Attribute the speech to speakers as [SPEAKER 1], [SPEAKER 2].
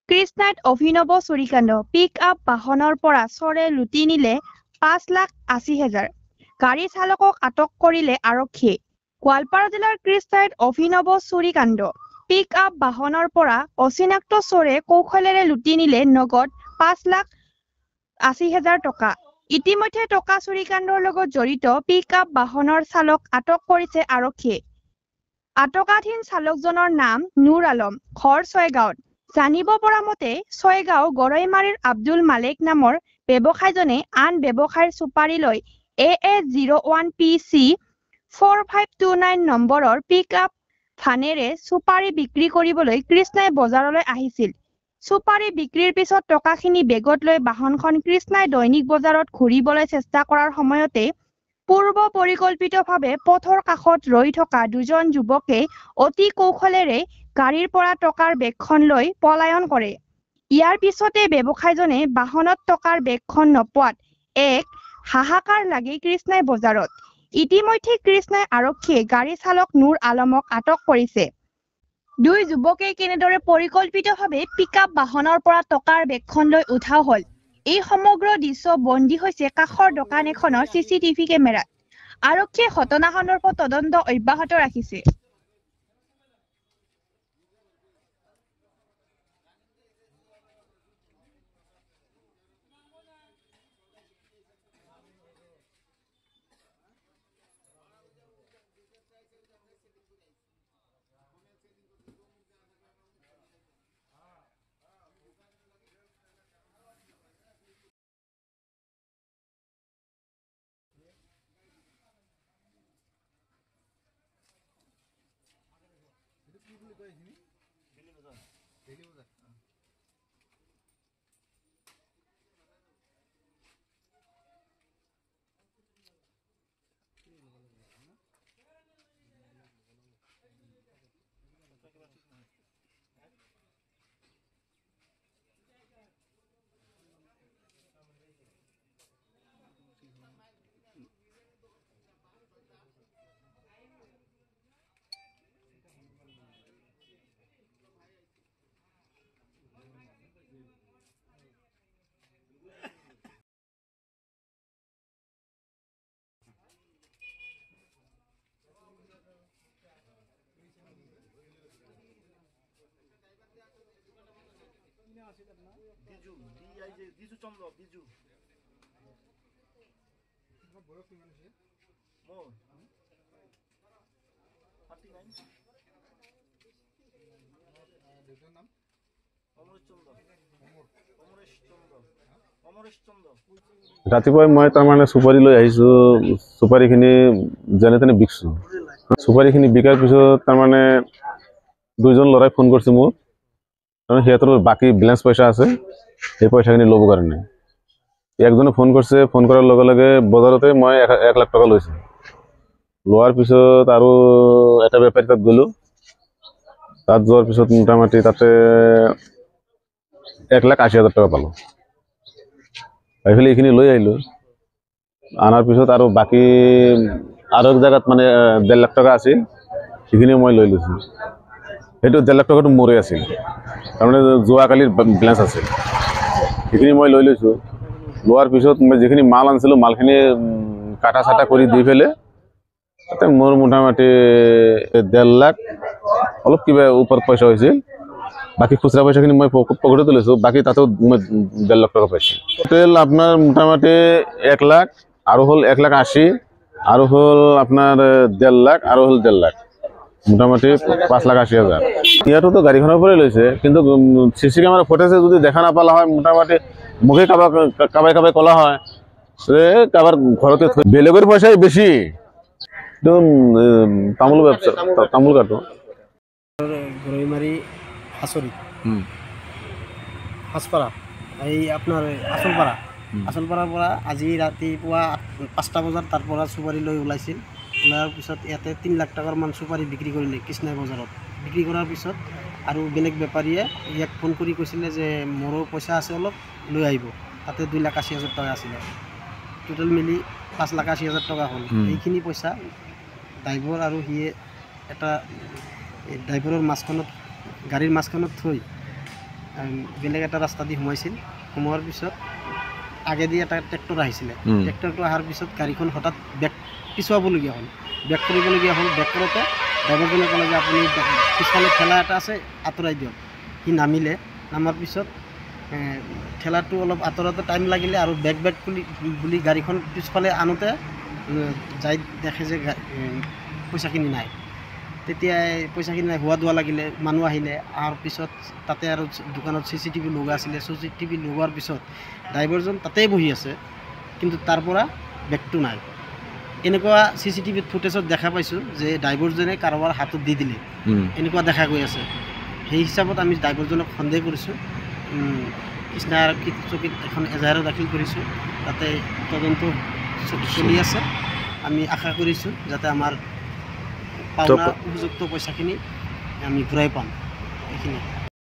[SPEAKER 1] কৃষ্ণাইত অভিনৱ চুৰিকাণ্ড পিক আপ বাহনৰ পৰা চৰে লুটি নিলে 5,80,000 গাড়ী চালকক আটক কৰিলে আৰক্ষীয়ে গোৱালপাৰা জিলাৰ কৃষ্ণাইত অভিনৱ চুৰিকাণ্ড পিক আপ বাহনৰ পৰা অচিনাক্ত চৰে কৌশলেৰে লুটি নিলে নগদ 5,80,000 টকা ইতিমধ্যে টকা চুৰিকাণ্ডৰ লগত জড়িত পিক আপ বাহনৰ চালক আটক কৰিছে আৰক্ষীয়ে আটকাধীন চালকজনৰ নাম নুৰ আলম ঘৰ ছয়গাঁৱত জানিব পৰা মতে ছয়গাঁও গৰৈমাৰীৰ আব্দুল মালিক নামৰ ব্যৱসায়ীজনে আন ব্যৱসায়ৰ চুপাৰি লৈ AA01 PC 4529 নম্বৰৰ পিক আপ ভানেৰে চুপাৰি বিক্ৰী কৰিবলৈ কৃষ্ণাই বজাৰলৈ আহিছিল চুপাৰি বিক্ৰীৰ পিছত টকাখিনি বেগত লৈ বাহনখন কৃষ্ণাই দৈনিক বজাৰত ঘূৰিবলৈ চেষ্টা কৰাৰ সময়তে পূৰ্ব পৰিকল্পিতভাৱে পথৰ কাষত ৰৈ থকা দুজন যুৱকে অতি কৌশলেৰে গাড়ীৰ পৰা টকাৰ বেগখন লৈ পলায়ন কৰে ইয়াৰ পিছতে ব্যৱসায়ীজনে বাহনত টকাৰ বেগখন নপোৱাত এক হাহাকাৰ লাগি কৃষ্ণাই বজাৰত ইতিমধ্যে কৃষ্ণাই আৰক্ষীয়ে গাড়ী চালক নুৰ আলমক আটক কৰিছে দুই যুৱকে কেনেদৰে পৰিকল্পিতভাৱে পিকআপ বাহনৰ পৰা টকাৰ বেগখন লৈ উধাও হ'ল এই সমগ্ৰ দৃশ্য বন্দী হৈছে কাষৰ দোকান এখনৰ CCTV কেমেৰাত আৰক্ষীয়ে ঘটনা সন্দৰ্ভত তদন্ত অব্যাহত ৰাখিছে
[SPEAKER 2] Biju, Biju Chandra, Biju. More. 39.
[SPEAKER 3] ৰাতিপুৱাই মই তাৰমানে চুপাৰি লৈ আহিছোঁ চুপাৰিখিনি যেনে তেনে বিকছোঁ চুপাৰিখিনি বিকাৰ পিছত তাৰমানে দুইজন ল'ৰাই ফোন কৰিছে মোক তাৰমানে সিহঁতৰ বাকী বেলেঞ্চ পইচা আছে সেই পইচাখিনি ল'ব কাৰণে একজনে ফোন কৰিছে ফোন কৰাৰ লগে লগে বজাৰতে মই 1 লাখ টকা লৈছোঁ লোৱাৰ পিছত আৰু এটা বেপাৰী তাত গ'লোঁ তাত যোৱাৰ পিছত মোটামুটি তাতে 1,80,000 টকা পালোঁ এইফালে এইখিনি লৈ আহিলোঁ আনাৰ পিছত আৰু বাকী আৰু এক জায়গাত মানে 1.5 লাখ টকা আছিল সেইখিনি মই লৈ লৈছোঁ সেইটো 1.5 লাখ টকাটো মোৰে আছিল তাৰমানে যোৱাকালিৰ বেলেঞ্চ আছিল সেইখিনি মই লৈ লৈছোঁ লোৱাৰ পিছত মই যিখিনি মাল আনিছিলোঁ মালখিনি কাটা চাটা কৰি দি পেলাই তাতে মোৰ মোটামুটি 1.5 লাখ অলপ কিবা ওপৰত পইচা হৈছিল বাকি খুচরা পয়সাখিনি মই পকেটে তুলিছোঁ বাকি তাতেও মই 1.5 লাখ টাকা পাইছোঁ টোটাল আপনার মোটামুটি 1 লাখ আর হল 1,80,000 আর হল আপনার 1.5 লাখ আর হল 1.5 লাখ মোটামুটি 5,80,000 ইয়াতো তো গাড়িখনৰ পৰাই লৈছে কিন্তু সিসি ক্যামেরা ফুটেজে যদি দেখা না পালা হয় মোটামুটি মুখে কাবাই কলা হয় সে কাবার ঘরতে বেলেগের পয়সাই বেশি একদম তামুল ব্যবসা তামুল কাটো
[SPEAKER 4] গরৈমারি হাসরি হাসপাড়া এই আপনার আসলপাড়ার পৰা আজি ৰাতিপুৱা 5টা বজাত তাৰ পৰা চুপাৰি লৈ ওলাইছিল ওলাৰ পিছত ইয়াতে 3 লাখ টাকাৰ মান চুপাৰি বিক্ৰী কৰিলে কৃষ্ণাই বজাৰত বিক্ৰী কৰাৰ পিছত আৰু বেলেগ বেপাৰীয়ে ইয়াক ফোন কৰি কৈছিলে যে মোৰো পইচা আছে অলপ লৈ আহিব তাতে 2,80,000 টকা আছিল টোটাল মিলি 5,80,000 টকা হ'ল এইখিনি পইচা ড্ৰাইভাৰ আৰু হিয়ে এটা ড্ৰাইভাৰৰ মাছখনত গাড়ীৰ মাছখনত থৈ বেলেগ এটা ৰাস্তা দি সোমাইছিল। সোমোৱাৰ পিছত আগেদি এটা ট্ৰেক্টৰ আহিছিলে। ট্ৰেক্টৰটো অহাৰ পিছত গাড়ীখন হঠাৎ পিছুৱাবলগীয়া হ'ল, বেক কৰিবলগীয়া হ'ল। বেক কৰোঁতে ড্ৰাইভাৰজনে ক'লে যে আপুনি পিছফালে ঠেলা এটা আছে, আঁতৰাই দিয়ক। সি নামিলে, নামাৰ পিছত ঠেলাটো অলপ আঁতৰাতে টাইম লাগিলে আৰু বেক বুলি গাড়ীখন পিছফালে আনোতে যাই দেখে যে পইচাখিনি নাই। তেতিয়াই পইচাখিনি নাই, হোৱা দোৱা লাগিলে, মানুহ আহিলে। অহাৰ পিছত তাতে আৰু দোকানত CCTV লগোৱা আছিলে। CCTV লগোৱাৰ পিছত ড্ৰাইভাৰজন তাতেই বহি আছে, কিন্তু তাৰ পৰা বেগটো নাই। এনেকুৱা CCTV ফুটেজত দেখা পাইছোঁ যে ড্ৰাইভাৰজনে কাৰোবাৰ হাতত দি দিলে, এনেকুৱা দেখা গৈ আছে। সেই হিচাপত আমি ড্ৰাইভাৰজনক সন্দেহ কৰিছোঁ। কৃষ্ণা আৰক্ষী চকীত এখন এজাহাৰো দাখিল কৰিছোঁ, তাতে তদন্ত চলি আছে। আমি আশা কৰিছোঁ যাতে আমাৰ পাওনা উপযুক্ত পইচাখিনি আমি ঘূৰাই পাম। এইখিনি